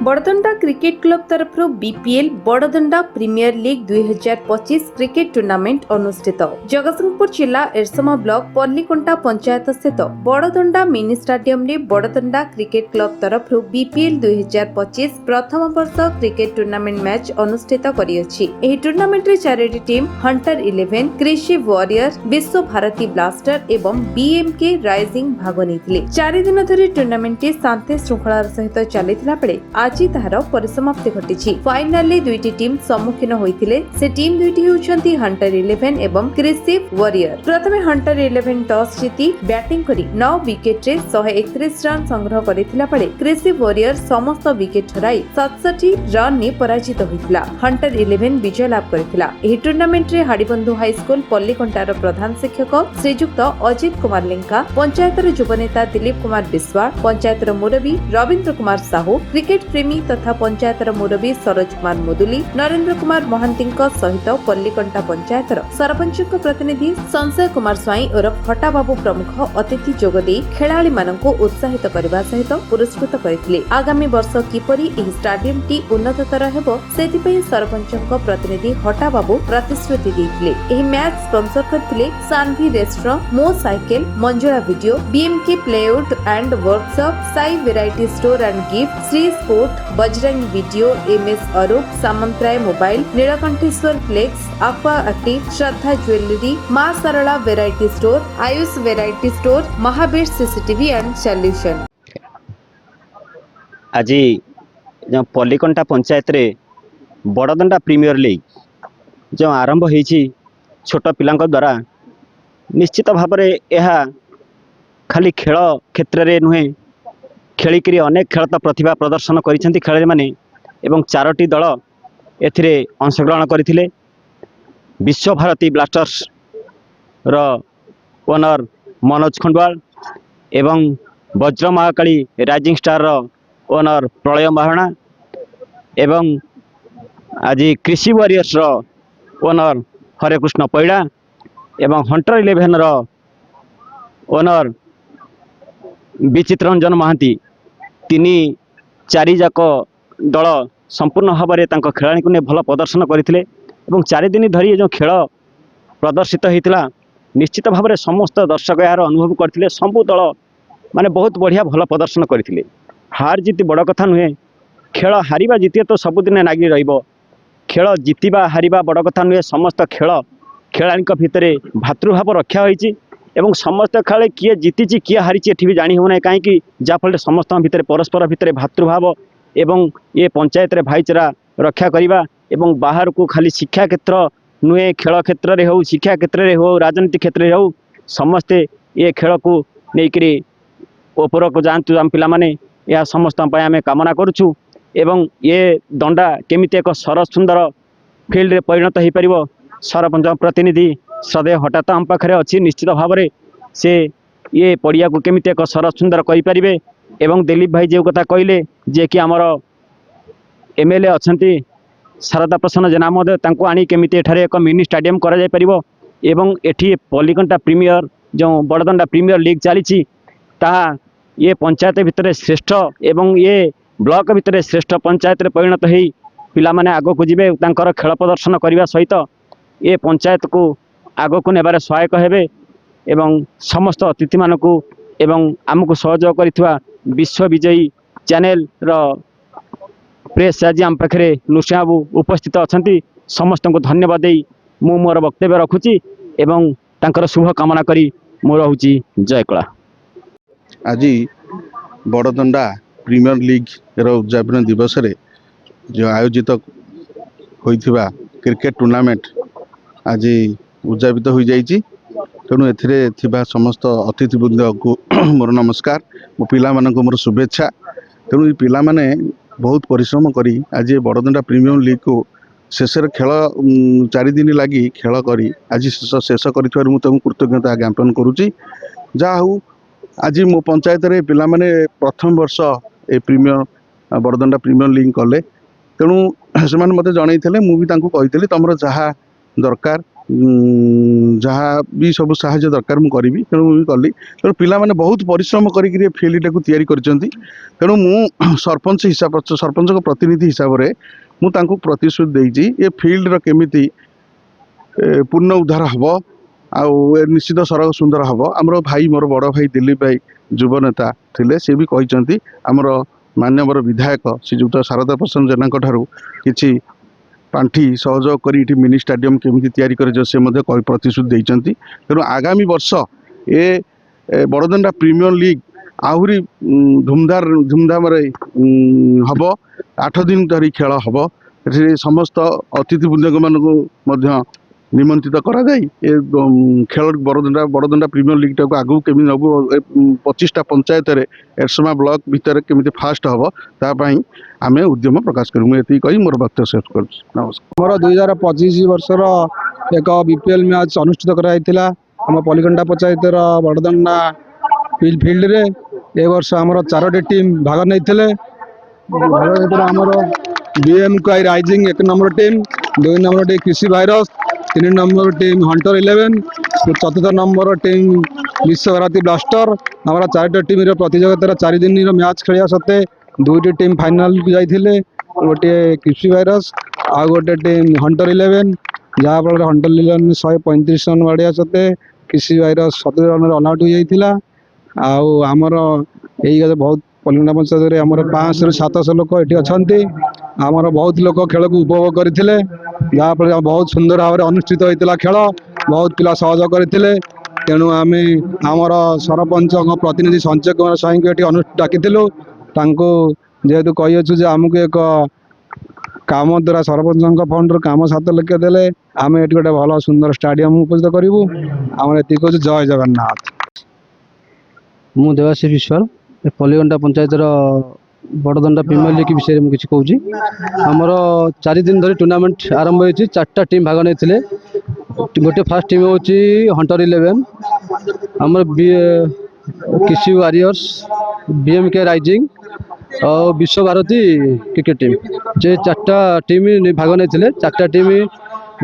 बड़दंडा cricket club तरफ BPL Badadanda premier league 2025 cricket tournament अनुष्ठित जगतसिंहपुर जिला एरसमा ब्लॉक पल्लीकंटा पंचायत स्थित बड़दंडा मिनी स्टेडियम रे बड़दंडा क्रिकेट क्लब तरफ बीपीएल 2025 प्रथम वर्ष क्रिकेट टूर्नामेंट मैच अनुष्ठित करियछि। एही टूर्नामेंट रे चारोटी टीम हंटर 11, कृषि वॉरियर, विश्व भारती ब्लास्टर एवं बीएमके राइजिंग भाग नेथिले। 4 दिन धरि टूर्नामेंट शांति श्रृंखलार सहित चलिथिला बेले आज तार परिसमाप्ति घटी। फाइनाल रे दुईटी टीम सम्मुखीन होइथिले। से टीम दुईटी हेउछन्ती हंटर 11 एवं कृषि वॉरियर। प्रथमे हंटर 11 टॉस जीति बैटिंग करी 9 विकेट रे 131 रन संग्रह करिथिला बेले कृषि वॉरियर समस्त विकेट हराई 67 रन ने पराजित होइथिला। हंटर 11 विजय लाभ करिथिला। एही टूर्नामेंट रे हाडीबंधु हाई स्कूल पल्लीकंटार प्रधान शिक्षक श्रीजुक्त अजित कुमार लेंका, पंचायतर युवनेता दिलीप कुमार विश्वास, पंचायतर मुरबी रविंद्र कुमार साहू, क्रिकेट प्रेमी तथा पंचायतर मुरबी सरोज कुमार मुदुली, नरेंद्र कुमार महांतीक सहित पल्लीकंटा पंचायतर सरपंच प्रतिनिधि संजय कुमार स्वाई ओरफ हटा बाबू प्रमुख अतिथि जोगदे खेलाड़ी मानक उत्साहित करने सहित पुरस्कृत करथिले। आगामी वर्ष किपरि एही स्टेडियम टी उन्नततर हेबो सेथिपई सरपंच प्रतिनिधि हटा बाबू प्रतिश्रुति दैथिले। एही मैच स्पॉन्सर करथिले सानवी रेस्टोरेंट, मो cycle, Manjula video, BMK playout and workshop, Sai variety store and gift, Shri sport, Bajrang video, MS Arup, Samantaray mobile, Nilakantheswar flex, aqua active, Shraddha jewellery, मां Sarala variety store, Ayush variety store, Mahavir CCTV and solution. आज जो पल्लीकंटा पंचायत रे बड़दंडा प्रीमियर लीग जो आरंभ होईची छोट पिलांक द्वारा निश्चित भाव में यह खाली खेल क्षेत्र में नुहे खेलिकी अनेक खेल तो प्रतिभा प्रदर्शन करिसेंती खेलाड़ी माने एवं 4टी दल एथिरे अंशग्रहण करथिले। विश्व भारती ब्लास्टर्स रो ओनर मनोज खंडवाल एवं वज्र महाकाली राइजिंग स्टार रो ओनर प्रलय महारणा एवं आज कृषि वॉरियर्स रो ओनर हरेकृष्ण पैड़ा एवं हंटर 11 रो ओनर विचित्रंजन महांती 3-4 जाक दल संपूर्ण भाव में खेलाड़ी को भल प्रदर्शन करते 4 दिन धरी जो खेल प्रदर्शित होता निश्चित भाव में समस्त दर्शक यार अनुभव करते सबू दल माने बहुत बढ़िया भल प्रदर्शन करते। हार जीत बड़ कथा नुहे, खेल हारिबा जीतिया तो सबुदिन नागी रहिबो। खेल जीतिबा हारिबा बड़ कथा नुहे, समस्त खेल खेलाड़ी भितर भातृभाव रक्षा होईची एवं समस्त खेल किए जीति किए हारी एठी भी जानी होना कहीं जहाँफल समस्त भितर परस्पर भितर भातृभाव एवं ये पंचायत रे भाईचारा रक्षा करवा एवं बाहर को खाली शिक्षा क्षेत्र नुहे खेल क्षेत्र में हो, शिक्षा क्षेत्र में हो, राजनीति क्षेत्र में हो, समस्ते ये खेल को लेकर ऊपर को जातु आम पाने यह समस्त आम कामना करुचु एवं ये दंडा केमिति एक सरस सुंदर फिल्ड रे परिणत हो पार सरपंच प्रतिनिधि श्रद्धेय हठात आम पाखे अच्छी निश्चित भाव में से ये पड़िया को केमिति एक सरस सुंदर करें एवं दिलीप भाई जो कथा कहले जे कि आमर एमएलए अच्छा शारदा प्रसन्न जेना महोदय आनी केमिति एठारे एक मिनी स्टेडियम करा जाय परिबो एवं एठी पल्लीकंटा प्रीमियर जो बड़दंडा प्रीमियर लीग चली ताहा ये पंचायत भितर श्रेष्ठ एवं ये ब्लॉक भितर श्रेष्ठ पंचायत रे परिणत हो पिला माने आगो को जिबे तांकर खेल प्रदर्शन करने सहित ये पंचायत को आगो को नेबारे सहायक हेबे एवं समस्त अतिथि मानकु एवं आमको सहयोग करिथवा विश्व विजयी चैनल रो प्रेस आज आम पाखे नृसिंह बाबू उपस्थित अच्छा समस्त को धन्यवाद दे मु मोर वक्तव्य रखुची एवं तांकर शुभ कामना करी मोर होची जय कला। आज बड़दंडा प्रीमियर लीग रो उद्यापन दिवस रे जो आयोजित होइथिबा क्रिकेट टूर्नामेंट आज उद्यापित हो जाइए। तेणु ए समस्त अतिथिवृंद को मोर नमस्कार, मो पिला मानक मोर शुभेच्छा। तेणु पिला माने बहुत परिश्रम करी आज बड़दंडा प्रीमियर लीग को शेष खेल 4 दिन लगी खेल करी आज शेष कर कृतज्ञता ज्ञापन करुच्ची। जहा हूँ आज मो पंचायत रे पिला माने प्रथम वर्ष ए प्रीमियर बड़दंडा प्रीमियर लीग कले। तेणु से मत जन मुझे तुमर जहाँ दरकार ଯାହା ବି ସବୁ ସାହାଯ୍ୟ ଦରକାର ମୁଁ କରିବି, ତେଣୁ ମୁଁ ବି କଲି। ତେଣୁ ପିଲାମାନେ ବହୁତ ପରିଶ୍ରମ କରିକି ଏ ଫିଲ୍ଡଟାକୁ ତିଆରି କରିଛନ୍ତି। ତେଣୁ ମୁଁ ସରପଞ୍ଚଙ୍କ ପ୍ରତିନିଧି ହିସାବରେ ମୁଁ ତାଙ୍କୁ ପ୍ରତିଶ୍ରୁତି ଦେଇଛି ଏ ଫିଲ୍ଡର କେମିତି ପୂର୍ଣ୍ଣ ଉଦ୍ଧାର ହେବ ଆଉ ଏ ନିଶ୍ଚିତ ସଡ଼କ ସୁନ୍ଦର ହେବ। ଆମର ଭାଇ, ମୋର ବଡ଼ ଭାଇ ଦିଲ୍ଲୀପ ଭାଇ ଯୁବ ନେତା ଥିଲେ, ସେ ବି କହିଛନ୍ତି ଆମର ମାନ୍ୟବର ବିଧାୟକ ଶ୍ରୀଯୁକ୍ତ ଶାରଦା ପ୍ରସାଦ ଜେନାଙ୍କ ଠାରୁ କିଛି ପାଣ୍ଠି ସହଯୋଗ କରି ଏଠି ମିନି ଷ୍ଟାଡିୟମ୍ କେମିତି ତିଆରି କରାଯିବ ସେ ମଧ୍ୟ ପ୍ରତିଶ୍ରୁତି ଦେଇଛନ୍ତି। ତେଣୁ ଆଗାମୀ ବର୍ଷ ଏ ବଡ଼ଦଣ୍ଡା ପ୍ରିମିୟର ଲିଗ୍ ଆହୁରି ଧୁମଧାମରେ ହେବ। 8 ଦିନ ଧରି ଖେଳ ହେବ। ଏଠି ସମସ୍ତ ଅତିଥି ବୃନ୍ଦମାନଙ୍କୁ ମଧ୍ୟ ନିମନ୍ତ୍ରିତ କରାଯାଇ ଏ ଖେଳ ବଡ଼ଦଣ୍ଡା ପ୍ରିମିୟର ଲିଗ୍ଟାକୁ ଆଗକୁ କେମିତି ନେବୁ, 25ଟା ପଞ୍ଚାୟତରେ ଏରସମା ବ୍ଲକ ଭିତରେ କେମିତି ଫାଷ୍ଟ ହେବ ତା ପାଇଁ ଆମେ ଉଦ୍ୟମ ପ୍ରକାଶ କରିବୁ। ମୁଁ ଏତିକି କହି ମୋର ବକ୍ତବ୍ୟ ଶେଷ କରୁଛି। ନମସ୍କାର। ଆମର 2025 ବର୍ଷର ଏକ ବିପିଏଲ୍ ମ୍ୟାଚ୍ ଅନୁଷ୍ଠିତ କରାଯାଇଥିଲା ଆମ ପଲ୍ଲିକଣ୍ଟା ପଞ୍ଚାୟତର ବଡ଼ଦଣ୍ଡା ଫିଲ୍ଡରେ। ଏ ବର୍ଷ ଆମର 4ଟି ଟିମ୍ ଭାଗ ନେଇଥିଲେ। ଆମର BMKI rising 1 number team, 2 number team Krishi virus, 3 number team hunter 11, 4th number team Bishwabharati blaster. ଆମର 4ଟି ଟିମ୍ର ପ୍ରତିଯୋଗିତାର 4 ଦିନର ମ୍ୟାଚ୍ ଖେଳିବା ସତ୍ତ୍ୱେ 2ଟି ଟିମ୍ ଫାଇନାଲକୁ ଯାଇଥିଲେ। ଗୋଟିଏ କୃଷି ଭାଇରସ୍ ଆଉ ଗୋଟେ ଟିମ୍ ହଣ୍ଟର 11, ଯାହାଫଳରେ ହଣ୍ଟର 11 135 ରନ୍ ବାଡ଼ିବା ସତ୍ତ୍ୱେ କୃଷି ଭାଇରସ୍ 70 ରନ୍ରେ ଅଲ୍ ଆଉଟ୍ ହୋଇଯାଇଥିଲା। ଆଉ ଆମର ଏଇ ବହୁତ ପଲ୍ଲିକଣ୍ଟା ପଞ୍ଚାୟତରେ ଆମର 500ରୁ 700 ଲୋକ ଏଠି ଅଛନ୍ତି। ଆମର ବହୁତ ଲୋକ ଖେଳକୁ ଉପଭୋଗ କରିଥିଲେ, ଯାହାଫଳରେ ବହୁତ ସୁନ୍ଦର ଭାବରେ ଅନୁଷ୍ଠିତ ହୋଇଥିଲା ଖେଳ। ବହୁତ ପିଲା ସହଯୋଗ କରିଥିଲେ। ତେଣୁ ଆମେ ଆମର ସରପଞ୍ଚଙ୍କ ପ୍ରତିନିଧି ସଞ୍ଚୟ କୁମାର ସ୍ୱାଇଁଙ୍କୁ ଏଠି ଡାକିଥିଲୁ। ତାଙ୍କୁ ଯେହେତୁ କହିଅଛୁ ଯେ ଆମକୁ ଏକ କାମ ଦ୍ୱାରା ସରପଞ୍ଚଙ୍କ ଫଣ୍ଡରୁ କାମ 7 ଲକ୍ଷ ଦେଲେ ଆମେ ଏଠି ଗୋଟେ ଭଲ ସୁନ୍ଦର ଷ୍ଟାଡିୟମ ଉପସ୍ଥିତ କରିବୁ। ଆମର ଏତିକି କହୁଛୁ। ଜୟ ଜଗନ୍ନାଥ। ମୁଁ ଦେବାଶିଷ ବିଶ୍ୱାଳ, ପଲ୍ଲିକଣ୍ଟା ପଞ୍ଚାୟତର ବଡ଼ଦଣ୍ଡା ପ୍ରିମିୟର ଲିଗ୍ ବିଷୟରେ ମୁଁ କିଛି କହୁଛି। ଆମର 4 ଦିନ ଧରି ଟୁର୍ଣ୍ଣାମେଣ୍ଟ ଆରମ୍ଭ ହୋଇଛି। 4ଟା ଟିମ୍ ଭାଗ ନେଇଥିଲେ। ଗୋଟେ ଫାର୍ଷ୍ଟ ଟିମ୍ ହେଉଛି ହଣ୍ଟର 11, ଆମର କୃଷି ୱାରିୟର୍ସ, BMKI ରାଇଜିଂ ଆଉ ବିଶ୍ୱଭାରତୀ କ୍ରିକେଟ ଟିମ୍। ସେ 4ଟା ଟିମ୍ ଭାଗ ନେଇଥିଲେ। 4ଟା ଟିମ୍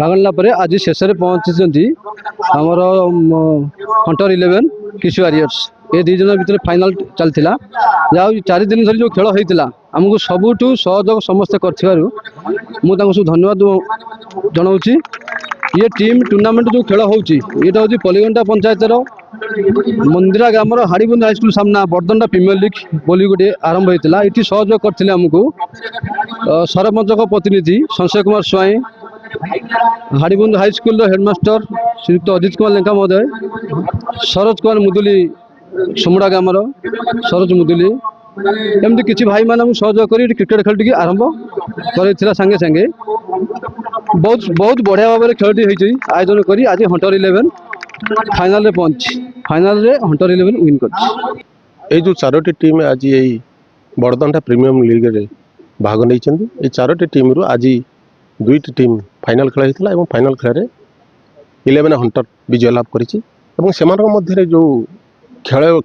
ଭାଗ ନେଲା ପରେ ଆଜି ଶେଷରେ ପହଞ୍ଚିଛନ୍ତି ଆମର ହଣ୍ଟର 11, କୃଷି ୱାରିୟର୍ସ। ଏ 2 ଜଣ ଭିତରେ ଫାଇନାଲ ଚାଲିଥିଲା। ଯାହା 4 ଦିନ ଧରି ଯେଉଁ ଖେଳ ହୋଇଥିଲା ଆମକୁ ସବୁଠୁ ସହଯୋଗ ସମସ୍ତେ କରିଥିବାରୁ ମୁଁ ତାଙ୍କୁ ସବୁ ଧନ୍ୟବାଦ ଜଣାଉଛି। ଇଏ ଟିମ୍ ଟୁର୍ଣ୍ଣାମେଣ୍ଟ ଯେଉଁ ଖେଳ ହେଉଛି ଏଇଟା ହେଉଛି ପଲ୍ଲିକଣ୍ଟା ପଞ୍ଚାୟତର ମନ୍ଦିରା ଗ୍ରାମର ହାଡ଼ିବୁନ୍ଦ ହାଇସ୍କୁଲ ସାମ୍ନା ବଡ଼ଦଣ୍ଡା ପ୍ରିମିୟର ଲିଗ୍ ବୋଲି ଗୋଟେ ଆରମ୍ଭ ହୋଇଥିଲା। ଏଠି ସହଯୋଗ କରିଥିଲେ ଆମକୁ ସରପଞ୍ଚଙ୍କ ପ୍ରତିନିଧି ସଞ୍ଚୟ କୁମାର ସ୍ୱାଇଁ, ହାଡ଼ିବୁନ୍ଦ ହାଇସ୍କୁଲର ହେଡ଼ମାଷ୍ଟର ଶ୍ରୀଯୁକ୍ତ ଅଜିତ କୁମାର ଲେଙ୍କା ମହୋଦୟ, ସରୋଜ କୁମାର ମୁଦୁଲି ସୁମୁଡ଼ା ଗ୍ରାମର ସରୋଜ ମୁଦୁଲି, ଏମିତି କିଛି ଭାଇମାନେ ଆମକୁ ସହଯୋଗ କରି ଏଠି କ୍ରିକେଟ ଖେଳଟିକି ଆରମ୍ଭ କରିଥିଲା। ସାଙ୍ଗେ ସାଙ୍ଗେ ବହୁତ ବଢ଼ିଆ ଭାବରେ ଖେଳଟି ହୋଇଛି ଆୟୋଜନ କରି ଆଜି ହଣ୍ଟର 11 ଫାଇନାଲରେ ପହଞ୍ଚିଛି। ଫାଇନାଲରେ ହଣ୍ଟର 11 ୱିନ୍ କରିଛି। এই ଯେଉଁ 4ଟି ଟିମ୍ ଆଜି ଏଇ ବଡ଼ଦଣ୍ଡା ପ୍ରିମିୟର ଲିଗ୍ରେ ଭାଗ ନେଇଛନ୍ତି। এই 4ଟି ଟିମ୍ରୁ ଆଜି 2ଟି ଟିମ୍ ଫାଇନାଲ ଖେଳ ହୋଇଥିଲା ଏବଂ ଫାଇନାଲ ଖେଳରେ 11 ହଣ୍ଟର ବିଜୟ ଲାଭ କରିଛି। ଏବଂ ସେମାନଙ୍କ ମଧ୍ୟରେ ଯେଉଁ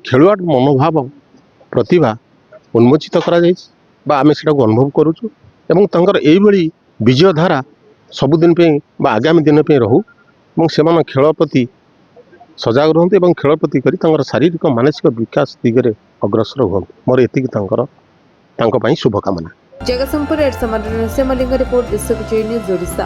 ଖେଳୁଆ ମନୋଭାବ, ପ୍ରତିଭା ଉନ୍ମୋଚିତ କରାଯାଇଛି ବା ଆମେ ସେଟାକୁ ଅନୁଭବ କରୁଛୁ। ଏବଂ ତାଙ୍କର ଏଇଭଳି ବିଜୟ ଧାରା ସବୁଦିନ ପାଇଁ ବା ଆଗାମୀ ଦିନ ପାଇଁ ରହୁ ଏବଂ ସେମାନେ ଖେଳ ପ୍ରତି ସଜାଗ ରୁହନ୍ତୁ ଏବଂ ଖେଳ ପ୍ରତି କରି ତାଙ୍କର ଶାରୀରିକ ମାନସିକ ବିକାଶ ଦିଗରେ ଅଗ୍ରସର ହୁଅନ୍ତୁ। ମୋର ଏତିକି ତାଙ୍କ ପାଇଁ ଶୁଭକାମନା। ଜଗତସିଂହପୁର ଏରସମା ରିପୋର୍ଟ, ବିଶ୍ୱ ନ୍ୟୁଜ ଓଡ଼ିଶା।